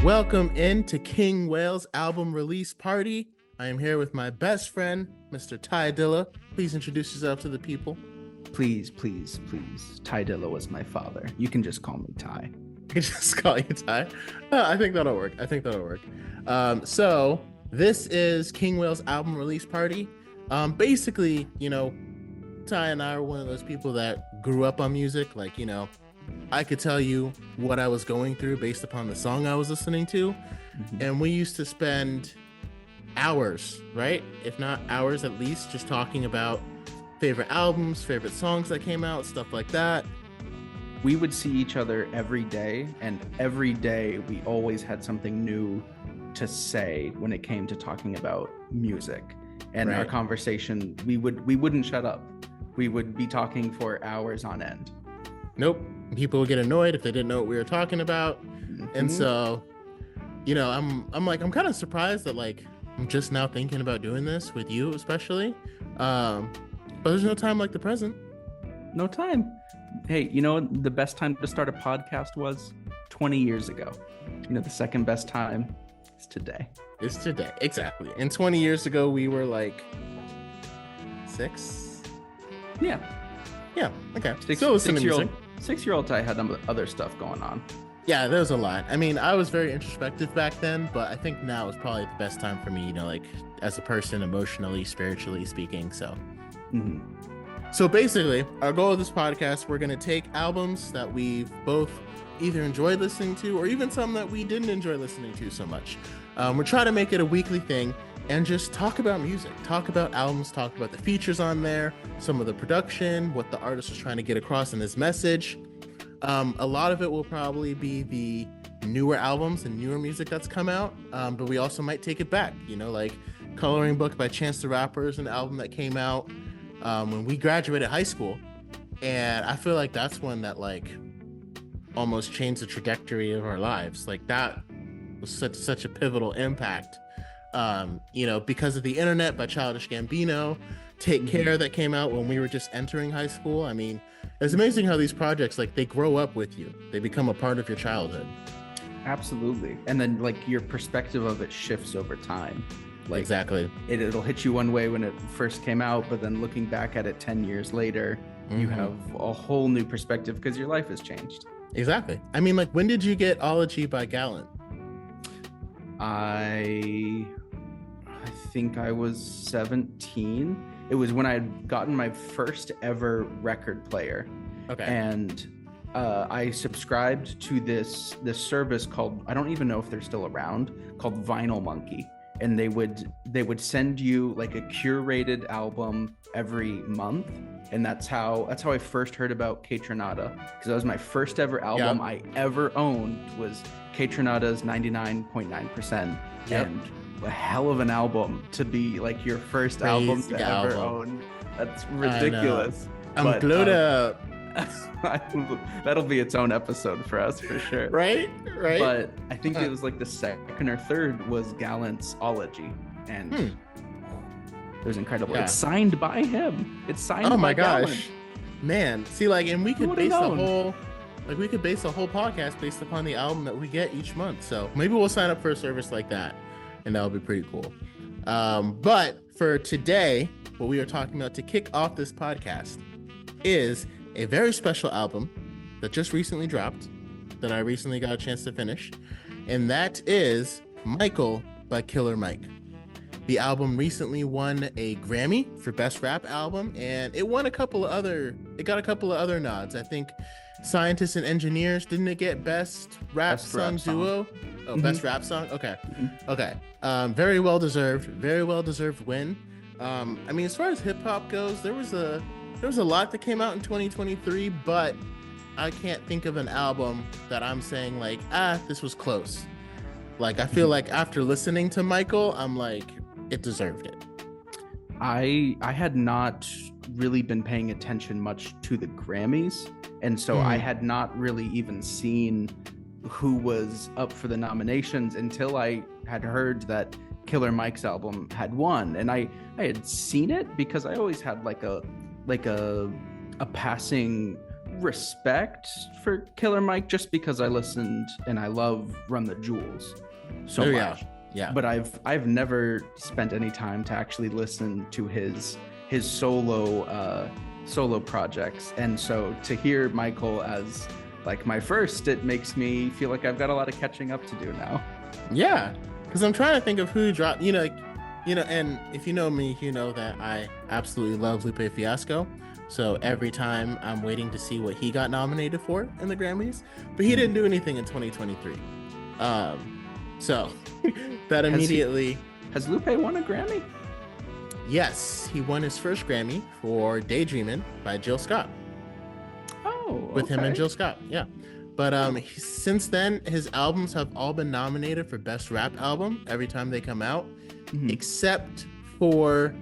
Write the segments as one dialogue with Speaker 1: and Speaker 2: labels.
Speaker 1: Welcome into King Whale's album release party. I am here with my best friend, Mr. Ty Dilla. Please introduce yourself to the people.
Speaker 2: Please, please, please. Ty Dilla was my father. You can just call me Ty.
Speaker 1: I can just call you Ty. I think that'll work. So this is King Whale's album release party. Basically, Ty and I are one of those people that grew up on music. I could tell you what I was going through based upon the song I was listening to. Mm-hmm. And we used to spend hours, right? If not hours at least, just talking about favorite albums, favorite songs that came out, stuff like that.
Speaker 2: We would see each other every day, and every day we always had something new to say when it came to talking about music. And Our conversation, we wouldn't shut up. We would be talking for hours on end.
Speaker 1: Nope. People would get annoyed if they didn't know what we were talking about. Mm-hmm. And so, I'm kind of surprised that I'm just now thinking about doing this with you, especially. But there's no time like the present.
Speaker 2: No time. Hey, the best time to start a podcast was 20 years ago. The second best time is today.
Speaker 1: It's today. Exactly. And 20 years ago, we were 6.
Speaker 2: Yeah.
Speaker 1: Okay. Still listening to music.
Speaker 2: 6-year-old Ty had other stuff going on.
Speaker 1: Yeah, there was a lot. I mean, I was very introspective back then, but I think now is probably the best time for me, as a person, emotionally, spiritually speaking. So, So basically, our goal of this podcast, we're going to take albums that we've both either enjoyed listening to or even some that we didn't enjoy listening to so much. We're trying to make it a weekly thing and just talk about music, talk about albums, talk about the features on there, some of the production, what the artist was trying to get across in his message. A lot of it will probably be the newer albums and newer music that's come out, but we also might take it back, like Coloring Book by Chance the Rapper is an album that came out when we graduated high school, and I feel like that's one that almost changed the trajectory of our lives. That was such a pivotal impact. Because of the internet by Childish Gambino, Take Care that came out when we were just entering high school. I mean, it's amazing how these projects, they grow up with you. They become a part of your childhood.
Speaker 2: Absolutely. And then your perspective of it shifts over time.
Speaker 1: Exactly.
Speaker 2: It'll hit you one way when it first came out, but then looking back at it 10 years later, you have a whole new perspective because your life has changed.
Speaker 1: Exactly. I mean, when did you get Ology by Gallant?
Speaker 2: I think I was 17. It was when I had gotten my first ever record player.
Speaker 1: Okay.
Speaker 2: And I subscribed to this service called, I don't even know if they're still around, called Vinyl Monkey. And they would send you a curated album every month. And that's how I first heard about Kaytranada, because that was my first ever album I ever owned was Kaytranada's 99.9%.
Speaker 1: Yep.
Speaker 2: And a hell of an album to be your first album to ever own. That's ridiculous.
Speaker 1: I'm glued up.
Speaker 2: That'll be its own episode for us for sure.
Speaker 1: Right.
Speaker 2: But I think it was the second or third was Gallant's Ology, and it was incredible. Yeah. It's signed by him. It's signed.
Speaker 1: Oh my gosh,
Speaker 2: Gallant.
Speaker 1: Man! See, and we could base a whole podcast based upon the album that we get each month. So maybe we'll sign up for a service like that, and that'll be pretty cool. But for today, what we are talking about to kick off this podcast is a very special album that just recently dropped, that I recently got a chance to finish, and that is Michael by Killer Mike. The album recently won a Grammy for Best Rap Album, and it got a couple of other nods. I think Scientists and Engineers, didn't it get Best Rap Song Duo? Oh, Best Rap Song? Okay. Okay. Very well deserved win. I mean, as far as hip hop goes, there was a lot that came out in 2023, but I can't think of an album that I'm saying this was close. I feel like after listening to Michael, I'm it deserved it.
Speaker 2: I had not really been paying attention much to the Grammys, and so I had not really even seen who was up for the nominations until I had heard that Killer Mike's album had won. And I had seen it because I always had a passing respect for Killer Mike just because I listened and I love Run the Jewels so much.
Speaker 1: Yeah.
Speaker 2: But I've never spent any time to actually listen to his solo projects, and so to hear Michael as like my first, it makes me feel like I've got a lot of catching up to do now.
Speaker 1: Yeah, because I'm trying to think of who dropped. And if you know me, you know that I absolutely love Lupe Fiasco. So every time I'm waiting to see what he got nominated for in the Grammys, but he didn't do anything in 2023. So that immediately
Speaker 2: has Lupe won a Grammy?
Speaker 1: Yes, he won his first Grammy for Daydreamin' by Jill Scott.
Speaker 2: Oh,
Speaker 1: with him and Jill Scott, yeah. But since then, his albums have all been nominated for Best Rap Album every time they come out, except for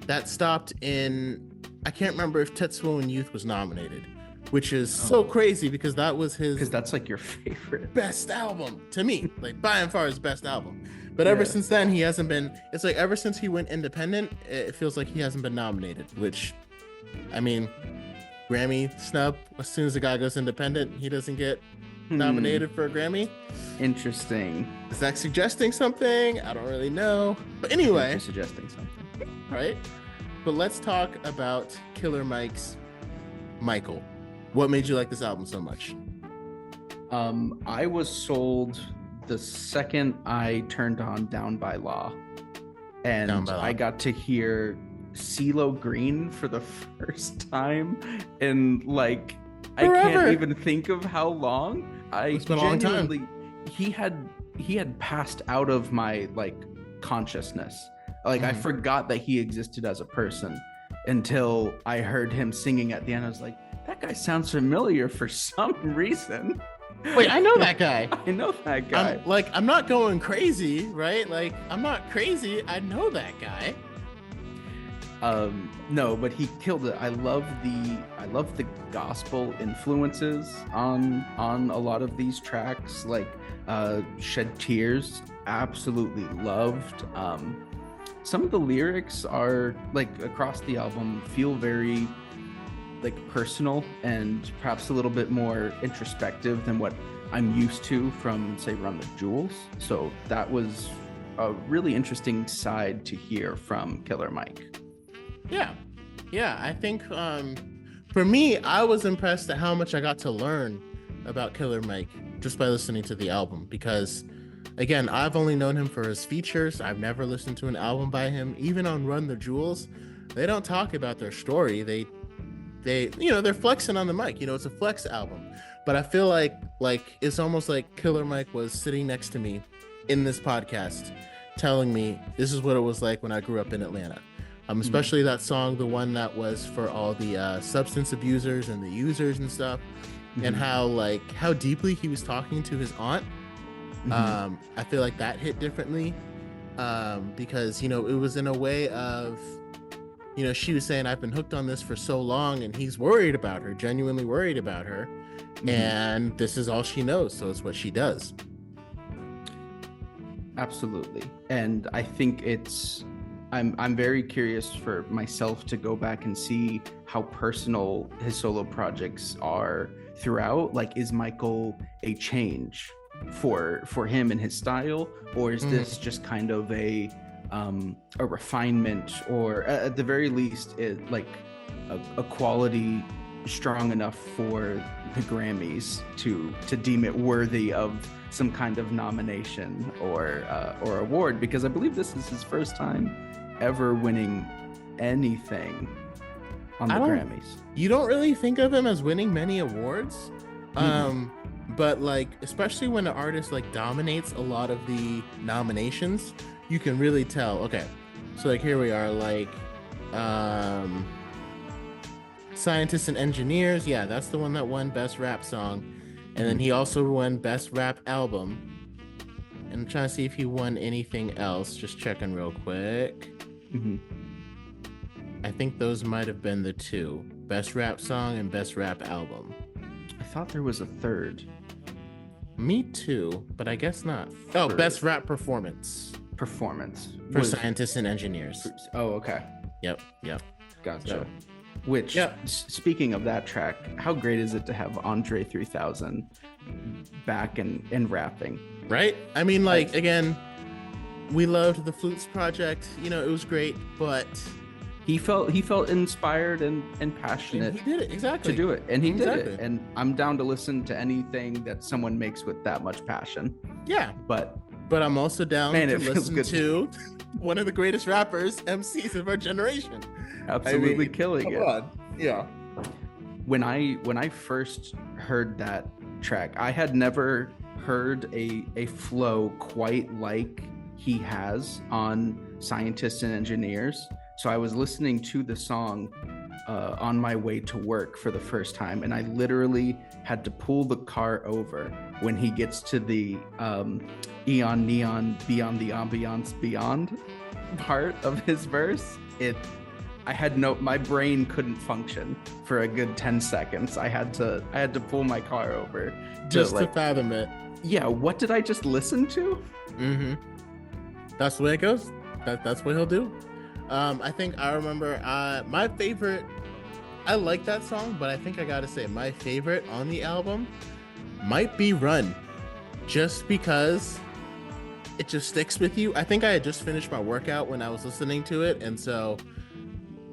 Speaker 1: that stopped in, I can't remember if Tetsuo and Youth was nominated, which is so crazy because that was his...
Speaker 2: Because that's like your favorite.
Speaker 1: Best album to me, like by and far his best album. But ever since then, he hasn't been... It's like ever since he went independent, it feels like he hasn't been nominated, which, I mean... Grammy snub. As soon as the guy goes independent, he doesn't get nominated for a Grammy.
Speaker 2: Interesting.
Speaker 1: Is that suggesting something? I don't really know. But anyway,
Speaker 2: you're suggesting something,
Speaker 1: right? But let's talk about Killer Mike's Michael. What made you like this album so much?
Speaker 2: I was sold the second I turned on Down by Law, and I got to hear CeeLo Green for the first time in like forever. I can't even think of how long.
Speaker 1: It's been a long time.
Speaker 2: He had passed out of my like consciousness. Like I forgot that he existed as a person until I heard him singing at the end. I was like, that guy sounds familiar for some reason.
Speaker 1: Wait, I know that guy.
Speaker 2: I know that guy.
Speaker 1: I'm not going crazy, right? Like I'm not crazy. I know that guy.
Speaker 2: No, but he killed it. I love the gospel influences on a lot of these tracks, like Shed Tears, absolutely loved. Some of the lyrics are like across the album feel very like personal and perhaps a little bit more introspective than what I'm used to from, say, Run the Jewels. So that was a really interesting side to hear from Killer Mike.
Speaker 1: Yeah, I think for me, I was impressed at how much I got to learn about Killer Mike just by listening to the album, because again, I've only known him for his features. I've never listened to an album by him. Even on Run the Jewels, they don't talk about their story. They they're flexing on the mic. It's a flex album. But I feel like it's almost like Killer Mike was sitting next to me in this podcast telling me this is what it was like when I grew up in Atlanta. Especially that song, the one that was for all the substance abusers and the users and stuff, and how deeply he was talking to his aunt. I feel like that hit differently because, it was in a way of, she was saying, I've been hooked on this for so long, and he's worried about her, genuinely worried about her. And this is all she knows. So it's what she does.
Speaker 2: Absolutely. And I think I'm very curious for myself to go back and see how personal his solo projects are throughout. Like, is Michael a change for him and his style, or is this just kind of a refinement, or at the very least, a quality strong enough for the Grammys to deem it worthy of some kind of nomination or award? Because I believe this is his first time ever winning anything on the Grammys.
Speaker 1: You don't really think of him as winning many awards, but like, especially when an artist like dominates a lot of the nominations, you can really tell. Okay, so like here we are, like Scientists and Engineers, yeah, that's the one that won Best Rap Song, and then he also won Best Rap Album. And I'm trying to see if he won anything else, just checking real quick. I think those might have been the two, Best Rap Song and Best Rap Album.
Speaker 2: I thought there was a third.
Speaker 1: Me too, but I guess not. Oh, Best Rap Performance
Speaker 2: for
Speaker 1: Scientists and Engineers.
Speaker 2: Oh, okay.
Speaker 1: Yep.
Speaker 2: Gotcha.
Speaker 1: So,
Speaker 2: Which,
Speaker 1: Yeah.
Speaker 2: speaking of that track, how great is it to have Andre 3000 back and rapping?
Speaker 1: Right? I mean, like, again, we loved the Flutes project. You know, it was great, but
Speaker 2: he felt inspired and passionate.
Speaker 1: he did it exactly
Speaker 2: to do it, and he
Speaker 1: exactly.
Speaker 2: did it. And I'm down to listen to anything that someone makes with that much passion.
Speaker 1: Yeah,
Speaker 2: but
Speaker 1: I'm also down to listen
Speaker 2: good.
Speaker 1: to one of the greatest rappers, MCs of our generation.
Speaker 2: Absolutely killing it.
Speaker 1: On. Yeah.
Speaker 2: When I first heard that track, I had never heard a flow quite like he has on Scientists and Engineers. So I was listening to the song on my way to work for the first time, and I literally had to pull the car over when he gets to the Eon Neon Beyond the Ambiance Beyond part of his verse. My brain couldn't function for a good 10 seconds. I had to pull my car over
Speaker 1: just to fathom it.
Speaker 2: Yeah, what did I just listen to?
Speaker 1: Mm-hmm. That's the way it goes. That's what he'll do. I think I remember my favorite. I like that song, but I think I gotta say my favorite on the album might be Run, just because it just sticks with you. I think I had just finished my workout when I was listening to it, and so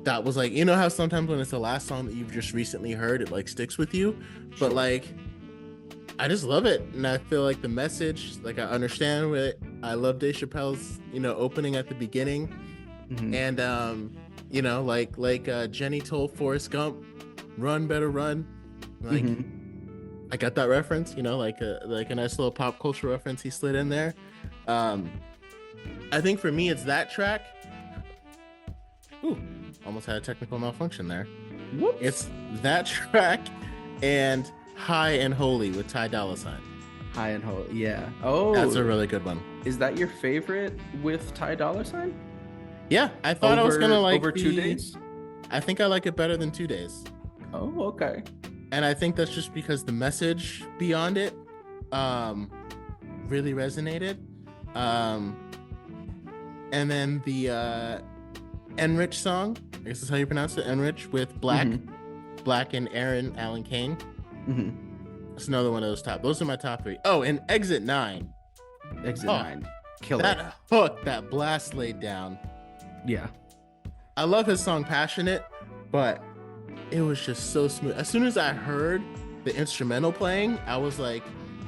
Speaker 1: that was like, you know how sometimes when it's the last song that you've just recently heard, it like sticks with you, but like I just love it, and I feel like the message, like I understand it. I love Dave Chappelle's, opening at the beginning. Mm-hmm. And like Jenny told Forrest Gump, "Run, better run." Like, I got that reference, like a nice little pop culture reference he slid in there. I think for me, it's that track. Ooh, almost had a technical malfunction there.
Speaker 2: Whoops.
Speaker 1: It's that track and High and Holy with Ty Dolla $ign.
Speaker 2: High and Holy, yeah. Oh,
Speaker 1: that's a really good one.
Speaker 2: Is that your favorite with Ty Dolla $ign?
Speaker 1: Yeah, I thought I was gonna like
Speaker 2: over 2 days.
Speaker 1: I think I like it better than 2 days.
Speaker 2: Oh, okay.
Speaker 1: And I think that's just because the message beyond it really resonated. And then the Enrich song, I guess that's how you pronounce it, Enrich, with Black and Aaron Allen Kane. It's another one of those top. Those are my top 3. Oh, and Exit 9.
Speaker 2: Exit 9. Killer.
Speaker 1: That hook, that blast laid down.
Speaker 2: Yeah.
Speaker 1: I love his song Passionate, but it was just so smooth. As soon as I heard the instrumental playing, I was like,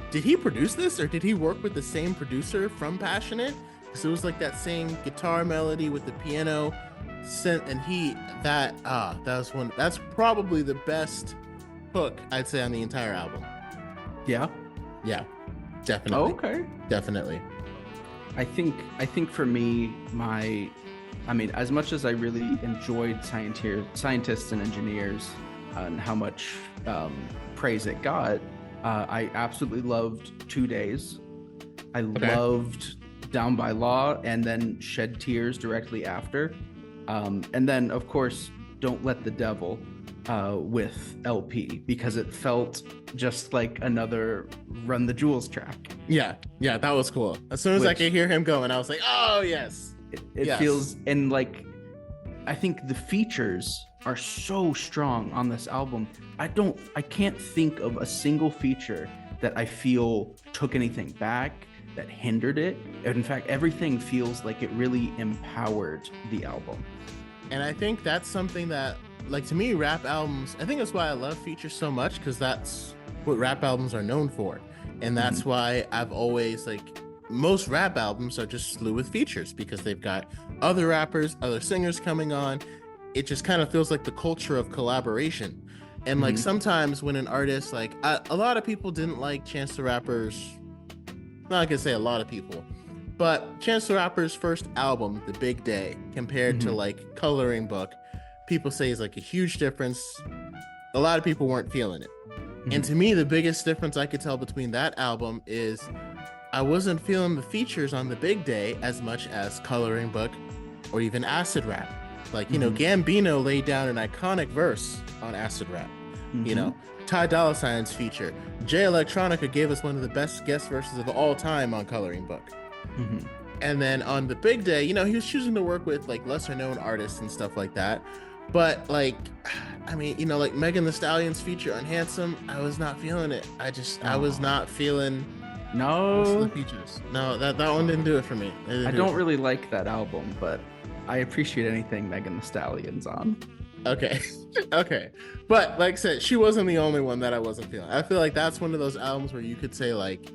Speaker 1: did he produce this, or did he work with the same producer from Passionate? Because it was like that same guitar melody with the piano synth, and that's probably the best hook I'd say on the entire album.
Speaker 2: Yeah
Speaker 1: Definitely.
Speaker 2: Okay,
Speaker 1: definitely.
Speaker 2: I think for me, as much as I really enjoyed Scientists and Engineers and how much praise it got, I absolutely loved 2 Days. I loved Down by Law, and then Shed Tears directly after. And then, of course, Don't Let the Devil with LP, because it felt just like another Run the Jewels track.
Speaker 1: Yeah, that was cool. As soon as I could hear him going, I was like, oh, yes.
Speaker 2: It feels, and like, I think the features are so strong on this album. I can't think of a single feature that I feel took anything back, that hindered it. In fact, everything feels like it really empowered the album.
Speaker 1: And I think that's something that, like, to me, rap albums, I think that's why I love features so much, because that's what rap albums are known for. And that's why I've always, like, most rap albums are just slew with features, because they've got other rappers, other singers coming on. It just kind of feels like the culture of collaboration. And like sometimes when an artist, like a lot of people didn't like Chance the Rapper's, not gonna say a lot of people, but Chance the Rapper's first album, The Big Day, compared to like Coloring Book, people say is like a huge difference. A lot of people weren't feeling it. And to me, the biggest difference I could tell between that album is I wasn't feeling the features on The Big Day as much as Coloring Book or even Acid Rap. Like, you know, Gambino laid down an iconic verse on Acid Rap. You know, Ty Dolla $ign's feature. Jay Electronica gave us one of the best guest verses of all time on Coloring Book. And then on The Big Day, you know, he was choosing to work with like lesser known artists and stuff like that. But like, I mean, like Megan Thee Stallion's feature on Handsome, I was not feeling it. I was not feeling most of the
Speaker 2: No,
Speaker 1: features. No, that one didn't do it for me.
Speaker 2: I don't really like that album, but I appreciate anything Megan Thee Stallion's on.
Speaker 1: Okay. Okay. But like I said, she wasn't the only one that I wasn't feeling. I feel like that's one of those albums where you could say, like,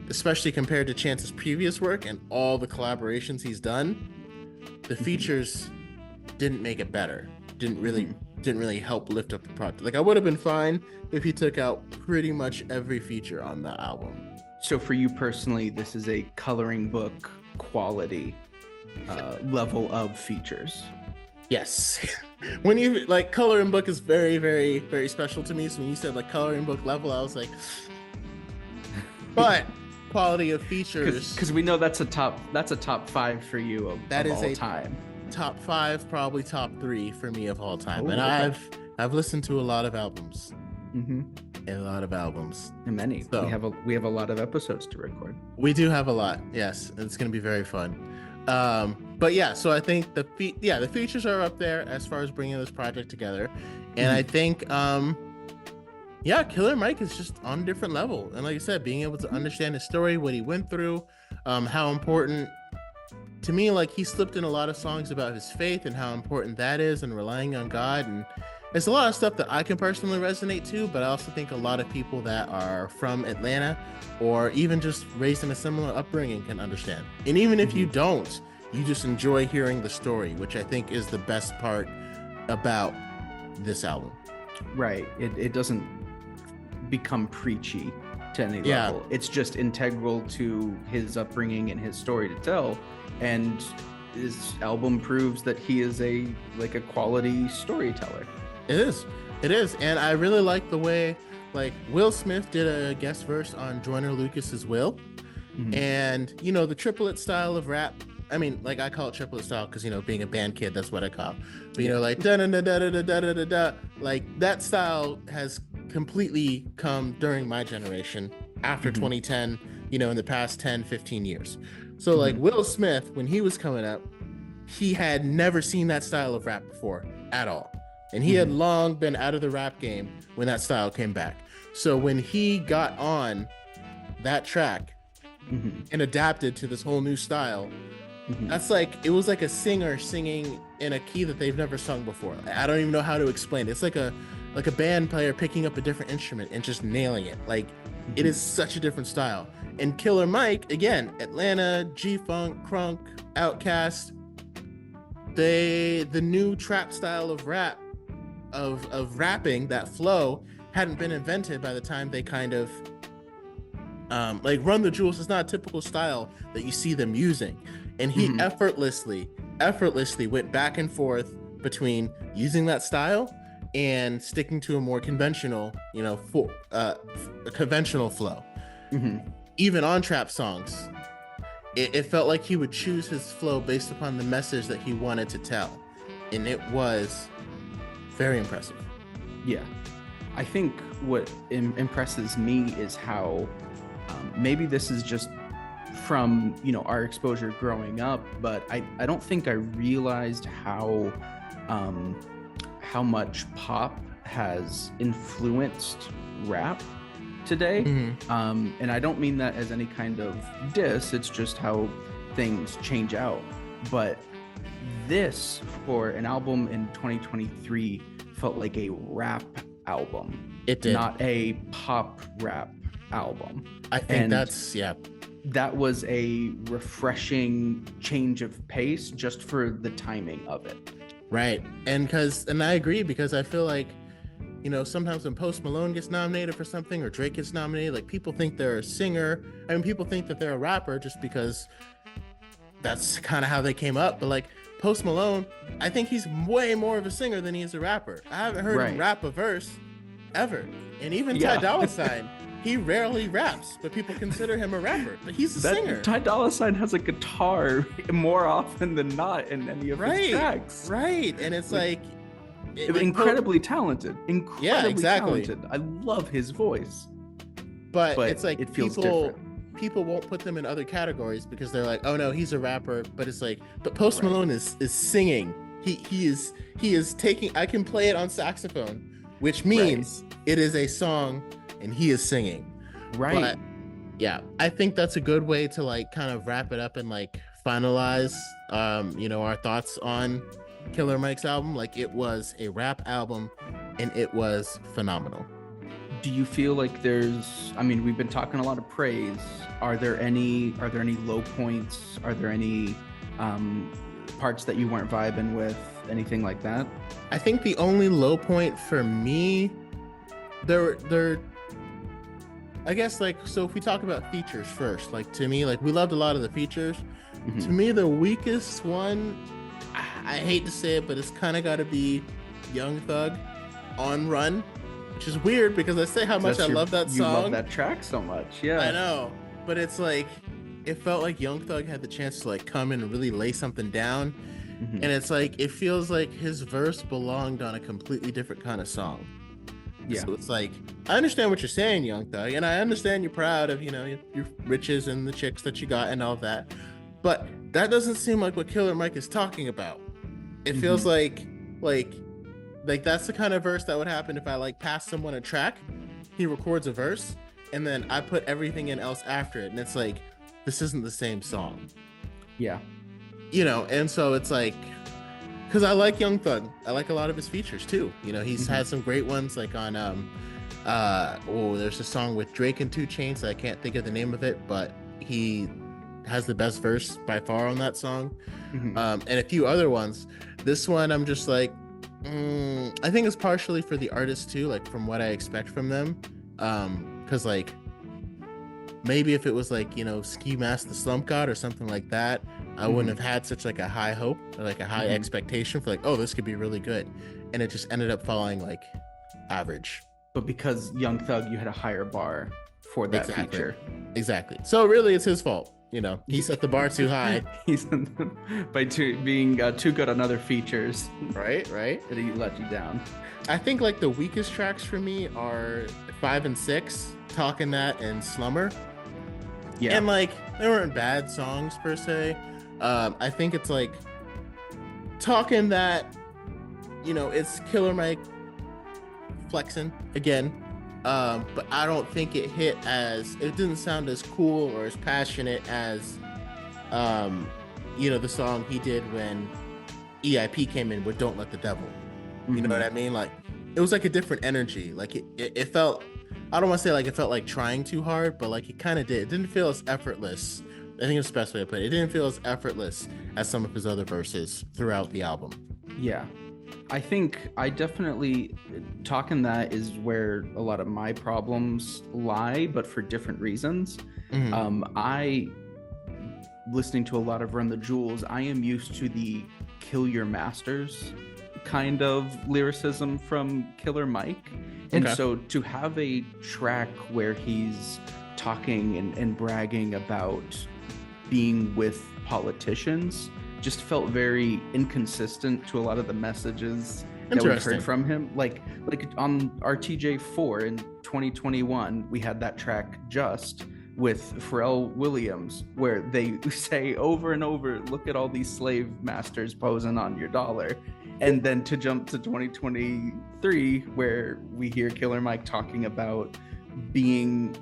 Speaker 1: especially compared to Chance's previous work and all the collaborations he's done, the features didn't make it better. Didn't really help lift up the project. Like, I would have been fine if he took out pretty much every feature on the album.
Speaker 2: So for you personally, this is a coloring book quality level of features.
Speaker 1: Yes. When you like coloring book is very, very, very special to me. So when you said like coloring book level, I was like, but quality of features,
Speaker 2: because we know that's a top 5 for you of all time.
Speaker 1: Top 5, probably top 3 for me of all time. And
Speaker 2: okay.
Speaker 1: I've listened to a lot of albums.
Speaker 2: Mm-hmm.
Speaker 1: A lot of albums.
Speaker 2: And many.
Speaker 1: So,
Speaker 2: we have a lot of episodes to record.
Speaker 1: We do have a lot. Yes, it's going to be very fun. But yeah, so I think the features are up there as far as bringing this project together, and I think Killer Mike is just on a different level. And like I said, being able to understand his story, what he went through, how important to me, like he slipped in a lot of songs about his faith and how important that is, and relying on God. And there's a lot of stuff that I can personally resonate to, but I also think a lot of people that are from Atlanta or even just raised in a similar upbringing can understand. And even if you don't, you just enjoy hearing the story, which I think is the best part about this album.
Speaker 2: Right. It doesn't become preachy to any level. It's just integral to his upbringing and his story to tell. And his album proves that he is a quality storyteller. It
Speaker 1: is. And I really like the way, like, Will Smith did a guest verse on Joyner Lucas's Will. And the triplet style of rap, I mean, like, I call it triplet style because being a band kid, that's what I call it. But like da da da da da da da da, like that style has completely come during my generation after 2010, in the past 10-15 years. So like Will Smith, when he was coming up, he had never seen that style of rap before at all. And he had long been out of the rap game when that style came back. So when he got on that track and adapted to this whole new style, that's like, it was like a singer singing in a key that they've never sung before. I don't even know how to explain it. It's like a band player picking up a different instrument and just nailing it. Like, it is such a different style. And Killer Mike, again, Atlanta, G-Funk, Crunk, Outkast, the new trap style of rap, of rapping, that flow hadn't been invented by the time they kind of like Run the Jewels is not a typical style that you see them using. And he effortlessly went back and forth between using that style and sticking to a more conventional, conventional flow. Even on trap songs, it felt like he would choose his flow based upon the message that he wanted to tell. And it was very impressive.
Speaker 2: Yeah. I think what impresses me is how maybe this is just from, our exposure growing up, but I don't think I realized how much pop has influenced rap today. And I don't mean that as any kind of diss, it's just how things change out. But this, for an album in 2023, felt like a rap album.
Speaker 1: It did.
Speaker 2: Not a pop rap album.
Speaker 1: I think
Speaker 2: that was a refreshing change of pace just for the timing of it.
Speaker 1: Right. And I agree, because I feel like, sometimes when Post Malone gets nominated for something or Drake gets nominated, like, people think they're a singer. I mean, people think that they're a rapper just because that's kind of how they came up. But like Post Malone, I think he's way more of a singer than he is a rapper. I haven't heard him rap a verse ever. And even Ty Dolla $ign, he rarely raps, but people consider him a rapper. But he's a singer.
Speaker 2: Ty Dolla $ign has a guitar more often than not in any of his tracks.
Speaker 1: Right. And it's like
Speaker 2: incredibly talented. Talented. I love his voice.
Speaker 1: But it's like,
Speaker 2: it feels different.
Speaker 1: People won't put them in other categories because they're like, oh no, he's a rapper. But it's like, but Post Malone is singing he is taking. I can play it on saxophone, which means it is a song, and he is singing.
Speaker 2: Right.
Speaker 1: But yeah, I think that's a good way to like kind of wrap it up and like finalize, our thoughts on Killer Mike's album. Like, it was a rap album, and it was phenomenal.
Speaker 2: Do you feel like we've been talking a lot of praise. Are there any low points? Are there any parts that you weren't vibing with? Anything like that?
Speaker 1: I think the only low point for me, I guess, like, so if we talk about features first, like, to me, like, we loved a lot of the features. Mm-hmm. To me, the weakest one, I hate to say it, but it's kind of got to be Young Thug on Run, which is weird because I say how much I love that song.
Speaker 2: You love that track so much, yeah.
Speaker 1: I know, but it's like, it felt like Young Thug had the chance to like come in and really lay something down. Mm-hmm. And it's like, it feels like his verse belonged on a completely different kind of song. Yeah. So it's like, I understand what you're saying, Young Thug, and I understand you're proud of, your riches and the chicks that you got and all that. But that doesn't seem like what Killer Mike is talking about. It feels like that's the kind of verse that would happen if I like pass someone a track, he records a verse, and then I put everything in else after it. And it's like, this isn't the same song.
Speaker 2: Yeah.
Speaker 1: And so it's like, because I like Young Thug. I like a lot of his features too. He's had some great ones, like on there's a song with Drake and 2 Chainz. I can't think of the name of it, but he has the best verse by far on that song. And a few other ones. This one, I'm just like, I think it's partially for the artist too, like from what I expect from them. Because like, maybe if it was like, Ski Mask the Slump God or something like that, I wouldn't have had such like a high hope or like a high expectation for like, oh, this could be really good. And it just ended up falling like average. But
Speaker 2: because Young Thug, you had a higher bar for that feature.
Speaker 1: Exactly. So really it's his fault. He set the bar too high.
Speaker 2: He's by being too good on other features.
Speaker 1: Right.
Speaker 2: That he let you down.
Speaker 1: I think like the weakest tracks for me are 5 and 6, Talking That and Slumber. Yeah. And like, they weren't bad songs per se. I think it's like Talking That, it's Killer Mike flexing again. But I don't think it didn't sound as cool or as passionate as, the song he did when EIP came in with Don't Let the Devil. You know what I mean? Like, it was like a different energy. Like it felt, I don't want to say like it felt like trying too hard, but like it kind of did. It didn't feel as effortless. I think it's the best way to put it. It didn't feel as effortless as some of his other verses throughout the album.
Speaker 2: Yeah. I think I definitely, Talking That is where a lot of my problems lie, but for different reasons. Listening to a lot of Run the Jewels, I am used to the Kill Your Masters kind of lyricism from Killer Mike. And so to have a track where he's talking and bragging about being with politicians just felt very inconsistent to a lot of the messages that we've heard from him. Like on our TJ4 in 2021, we had that track Just with Pharrell Williams, where they say over and over, look at all these slave masters posing on your dollar. And then to jump to 2023, where we hear Killer Mike talking about being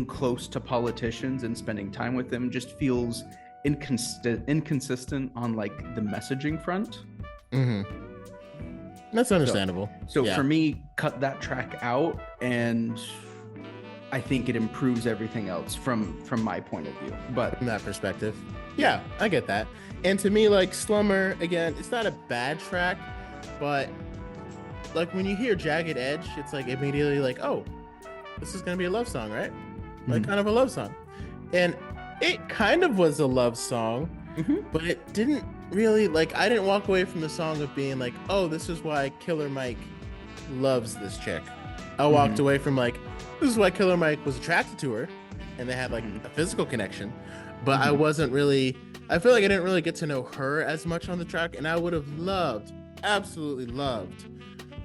Speaker 2: close to politicians and spending time with them, just feels inconsistent on like the messaging front.
Speaker 1: That's understandable.
Speaker 2: So for me, cut that track out, and I think it improves everything else from my point of view. But
Speaker 1: from that perspective, yeah, I get that. And to me, like Slumber, again, it's not a bad track, but like when you hear Jagged Edge, it's like immediately like, oh, this is gonna be a love song, right? Like kind of a love song. And it kind of was a love song, but it didn't really, like, I didn't walk away from the song of being like, oh, this is why Killer Mike loves this chick. I walked away from like, this is why Killer Mike was attracted to her, and they had like a physical connection. But I feel like I didn't really get to know her as much on the track, and I would have absolutely loved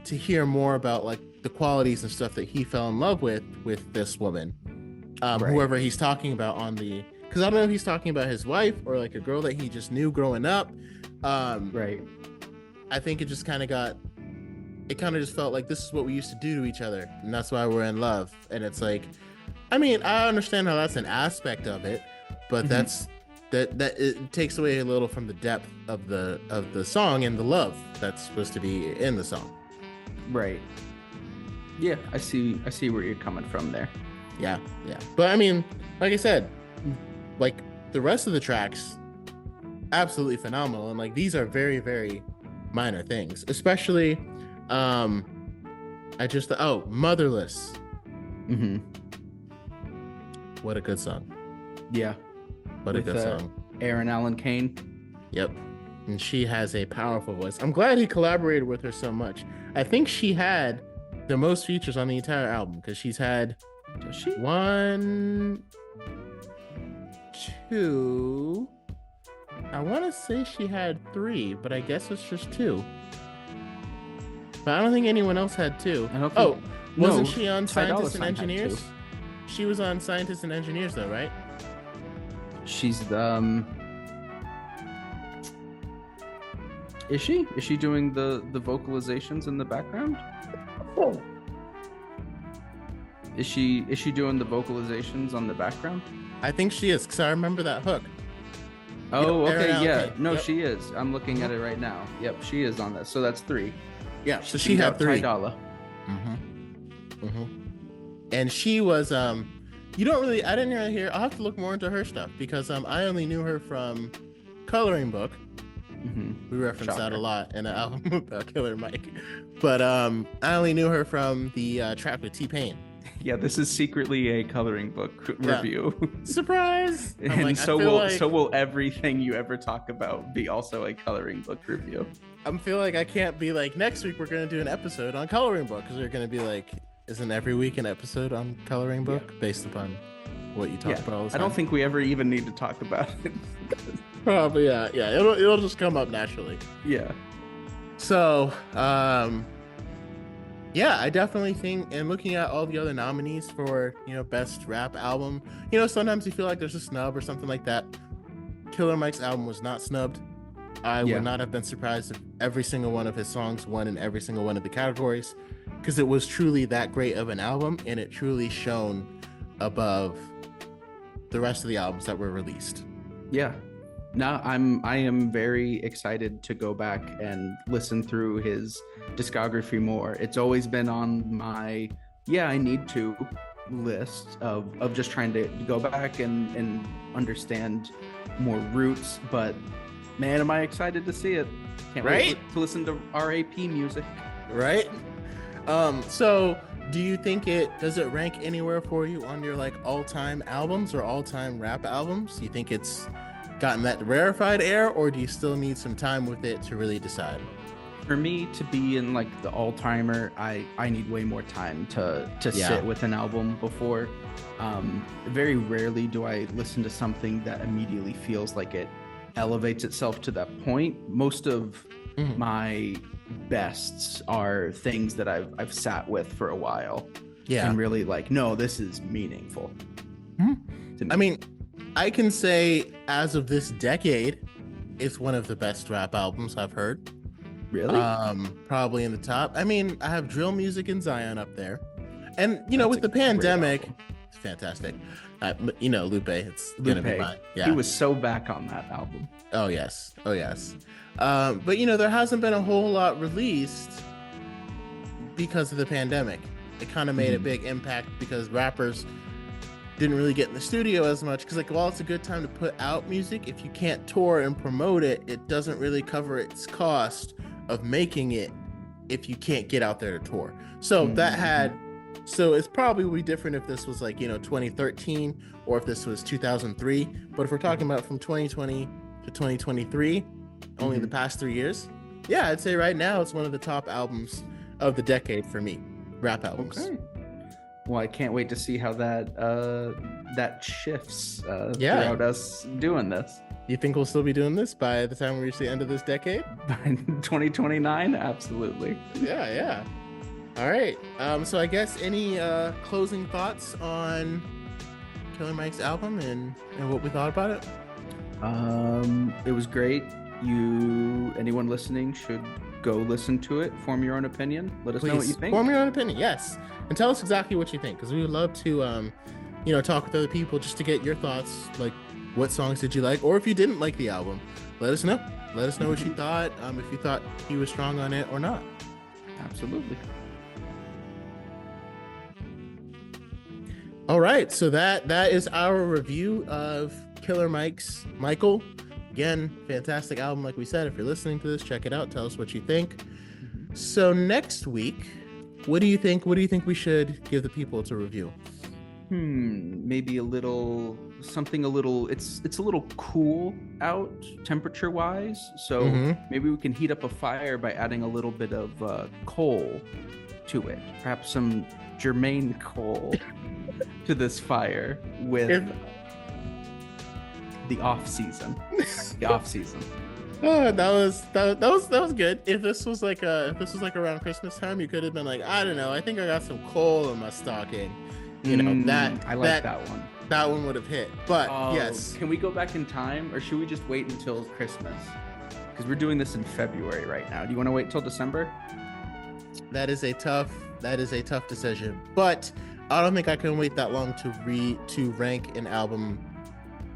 Speaker 1: to hear more about like the qualities and stuff that he fell in love with this woman. Whoever he's talking about on the, because I don't know if he's talking about his wife or like a girl that he just knew growing up. I think it just kind of just felt like this is what we used to do to each other, and that's why we're in love. And it's like, I mean, I understand how that's an aspect of it, but that it takes away a little from the depth of the song and the love that's supposed to be in the song.
Speaker 2: Right. Yeah, I see where you're coming from there.
Speaker 1: Yeah. But I mean, like I said, like the rest of the tracks, absolutely phenomenal. And like these are very, very minor things. Especially Motherless.
Speaker 2: Mm-hmm.
Speaker 1: What a good song.
Speaker 2: Yeah.
Speaker 1: What a good song.
Speaker 2: Aaron Allen Kane.
Speaker 1: Yep. And she has a powerful voice. I'm glad he collaborated with her so much. I think she had the most features on the entire album because she's had 1, 2. I want to say she had 3, but I guess it's just 2. But I don't think anyone else had 2. Wasn't she on Scientists and Engineers? She was on Scientists and Engineers though, right?
Speaker 2: She's Is she doing the vocalizations in the background? Oh. Is she doing the vocalizations on the background?
Speaker 1: I think she is, because I remember that hook.
Speaker 2: Oh, okay, yeah. No, yep. She is. I'm looking at it right now. Yep, she is on this. So that's 3.
Speaker 1: Yeah, so she had 3.
Speaker 2: Ty
Speaker 1: And she was I didn't really hear. I'll have to look more into her stuff because I only knew her from Coloring Book. Mm-hmm. We reference that a lot in an album about Killer Mike. But I only knew her from the track with T-Pain.
Speaker 2: Yeah, this is secretly a Coloring Book review.
Speaker 1: Surprise!
Speaker 2: And so will everything you ever talk about be also a Coloring Book review.
Speaker 1: I feel like I can't be like, next week we're going to do an episode on Coloring Book, because they're going to be like, isn't every week an episode on Coloring Book based upon what you talk about all the time?
Speaker 2: I don't think we ever even need to talk about it.
Speaker 1: Probably, yeah. It'll just come up naturally.
Speaker 2: Yeah.
Speaker 1: So, yeah, I definitely think, and looking at all the other nominees for, best rap album, sometimes you feel like there's a snub or something like that. Killer Mike's album was not snubbed. I would not have been surprised if every single one of his songs won in every single one of the categories, because it was truly that great of an album, and it truly shone above the rest of the albums that were released. Yeah.
Speaker 2: No, I am very excited to go back and listen through his discography more. It's always been on my I need to list of just trying to go back and understand more roots, but man, am I excited to see it. Can't wait to listen to RAP music.
Speaker 1: Right? So do you think does it rank anywhere for you on your like all-time albums or all-time rap albums? Do you think it's gotten that rarefied air, or do you still need some time with it to really decide?
Speaker 2: For me to be in like the all-timer, I need way more time to sit with an album before. Very rarely do I listen to something that immediately feels like it elevates itself to that point. Most of my bests are things that I've sat with for a while. Yeah. And really like, no, this is meaningful.
Speaker 1: I mean, I can say as of this decade, it's one of the best rap albums I've heard.
Speaker 2: Really?
Speaker 1: Probably in the top. I mean, I have Drill Music and Zion up there. And, with the pandemic, it's fantastic. Lupe, it's going to be mine. Yeah.
Speaker 2: He was so back on that album.
Speaker 1: Oh, yes. But, there hasn't been a whole lot released because of the pandemic. It kind of made a big impact because rappers didn't really get in the studio as much, because while it's a good time to put out music, if you can't tour and promote it, it doesn't really cover its cost of making it if you can't get out there to tour. So so it's probably different if this was 2013 or if this was 2003. But if we're talking about from 2020 to 2023, only the past 3 years, I'd say right now it's one of the top albums of the decade for me, rap albums.
Speaker 2: Okay. Well, I can't wait to see how that shifts throughout us doing this.
Speaker 1: You think we'll still be doing this by the time we reach the end of this decade?
Speaker 2: By 2029? Absolutely.
Speaker 1: Yeah. All right. So I guess any closing thoughts on Killer Mike's album and what we thought about it?
Speaker 2: It was great. Anyone listening should go listen to it, form your own opinion. Let us know what you think.
Speaker 1: Form your own opinion, yes, and tell us exactly what you think, because we would love to talk with other people just to get your thoughts, like what songs did you like, or if you didn't like the album, let us know what you thought, if you thought he was strong on it or not.
Speaker 2: Absolutely.
Speaker 1: All right, so that is our review of Killer Mike's Michael. Again, fantastic album, like we said. If you're listening to this, check it out, tell us what you think. So next week, what do you think we should give the people to review?
Speaker 2: Maybe something a little, it's a little cool out temperature wise, so maybe we can heat up a fire by adding a little bit of coal to it, perhaps some germane coal to this fire with the off season.
Speaker 1: Oh, that was good. If this was like around Christmas time, you could have been like, I don't know, I think I got some coal in my stocking. I like
Speaker 2: that one.
Speaker 1: That one would have hit. But yes.
Speaker 2: Can we go back in time, or should we just wait until Christmas? Because we're doing this in February right now. Do you want to wait till December?
Speaker 1: That is a tough decision. But I don't think I can wait that long to rank an album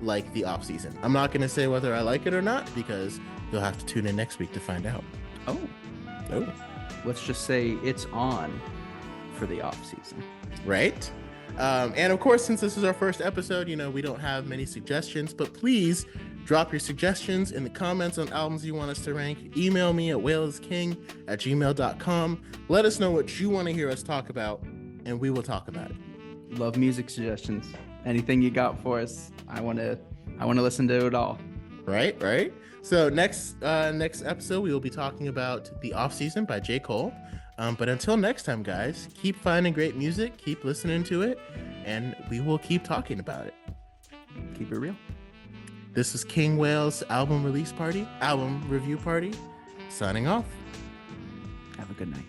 Speaker 1: like the off season. I'm not going to say whether I like it or not, because you'll have to tune in next week to find out.
Speaker 2: Oh. Let's just say it's on for the off season.
Speaker 1: Right? And of course, since this is our first episode, we don't have many suggestions, but please drop your suggestions in the comments on albums you want us to rank. Email me at whalesking@gmail.com. Let us know what you want to hear us talk about, and we will talk about it.
Speaker 2: Love music suggestions. Anything you got for us? I want to listen to it all.
Speaker 1: Right. So next episode, we will be talking about The Off Season by J. Cole. But until next time, guys, keep finding great music, keep listening to it, and we will keep talking about it.
Speaker 2: Keep it real.
Speaker 1: This is King Whale's album review party, signing off.
Speaker 2: Have a good night.